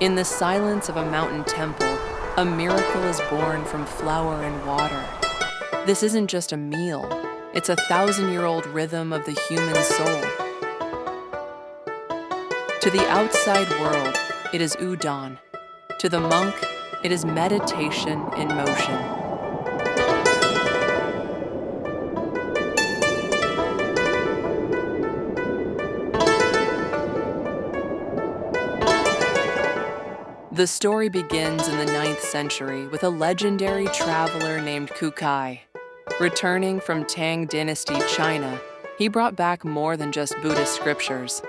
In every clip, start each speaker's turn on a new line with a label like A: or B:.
A: In the silence of a mountain temple, a miracle is born from flour and water. This isn't just a meal, it's a 1,000-year-old rhythm of the human soul. To the outside world, it is udon. To the monk, it is meditation in motion. The story begins in the 9th century with a legendary traveler named Kukai. Returning from Tang Dynasty China, he brought back more than just Buddhist scriptures.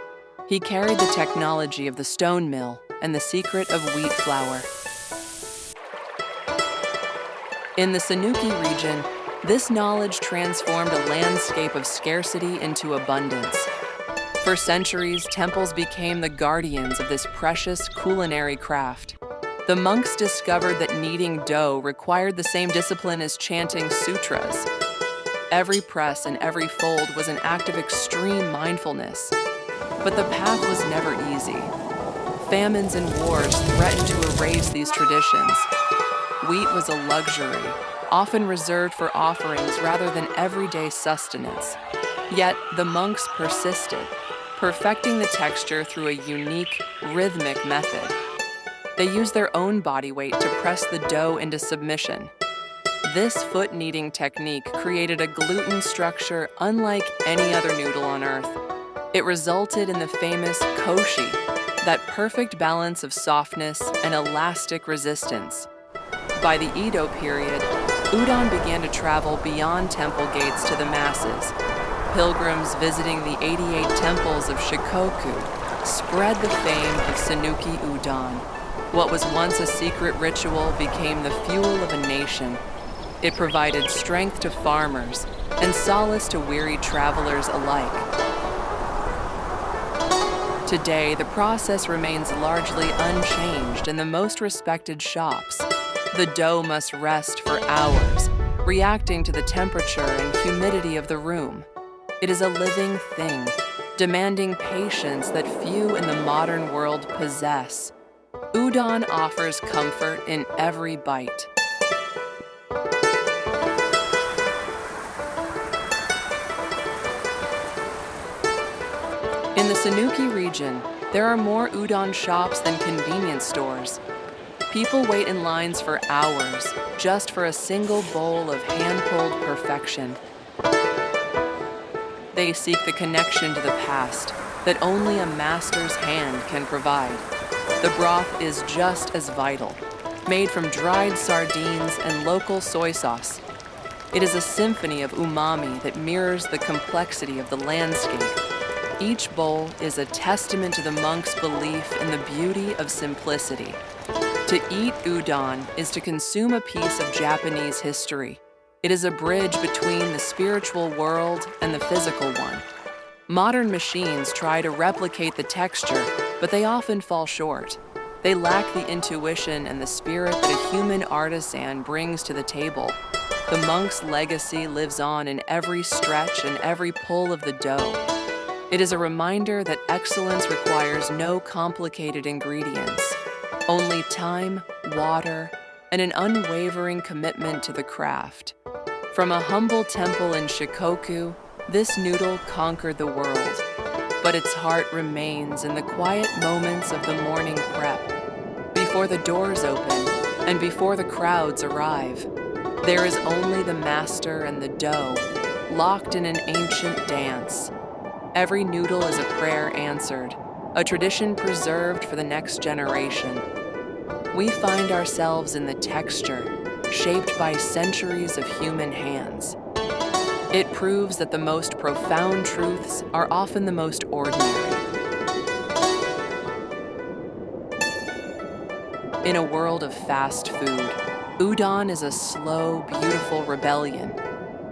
A: He carried the technology of the stone mill and the secret of wheat flour. In the Sanuki region, this knowledge transformed a landscape of scarcity into abundance. For centuries, temples became the guardians of this precious culinary craft. The monks discovered that kneading dough required the same discipline as chanting sutras. Every press and every fold was an act of extreme mindfulness. But the path was never easy. Famines and wars threatened to erase these traditions. Wheat was a luxury, often reserved for offerings rather than everyday sustenance. Yet the monks persisted, perfecting the texture through a unique, rhythmic method. They used their own body weight to press the dough into submission. This foot-kneading technique created a gluten structure unlike any other noodle on earth. It resulted in the famous koshi, that perfect balance of softness and elastic resistance. By the Edo period, udon began to travel beyond temple gates to the masses. Pilgrims visiting the 88 temples of Shikoku spread the fame of Sanuki udon. What was once a secret ritual became the fuel of a nation. It provided strength to farmers and solace to weary travelers alike. Today, the process remains largely unchanged in the most respected shops. The dough must rest for hours, reacting to the temperature and humidity of the room. It is a living thing, demanding patience that few in the modern world possess. Udon offers comfort in every bite. In the Sanuki region, there are more udon shops than convenience stores. People wait in lines for hours just for a single bowl of hand-pulled perfection. They seek the connection to the past that only a master's hand can provide. The broth is just as vital, made from dried sardines and local soy sauce. It is a symphony of umami that mirrors the complexity of the landscape. Each bowl is a testament to the monk's belief in the beauty of simplicity. To eat udon is to consume a piece of Japanese history. It is a bridge between the spiritual world and the physical one. Modern machines try to replicate the texture, but they often fall short. They lack the intuition and the spirit that a human artisan brings to the table. The monk's legacy lives on in every stretch and every pull of the dough. It is a reminder that excellence requires no complicated ingredients, only time, water, and an unwavering commitment to the craft. From a humble temple in Shikoku, this noodle conquered the world, but its heart remains in the quiet moments of the morning prep. Before the doors open and before the crowds arrive, there is only the master and the dough, locked in an ancient dance. Every noodle is a prayer answered, a tradition preserved for the next generation. We find ourselves in the texture, shaped by centuries of human hands. It proves that the most profound truths are often the most ordinary. In a world of fast food, udon is a slow, beautiful rebellion.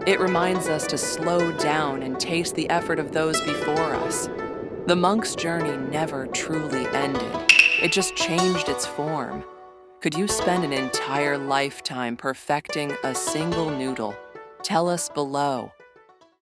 A: It reminds us to slow down and taste the effort of those before us. The monk's journey never truly ended. It just changed its form. Could you spend an entire lifetime perfecting a single noodle? Tell us below.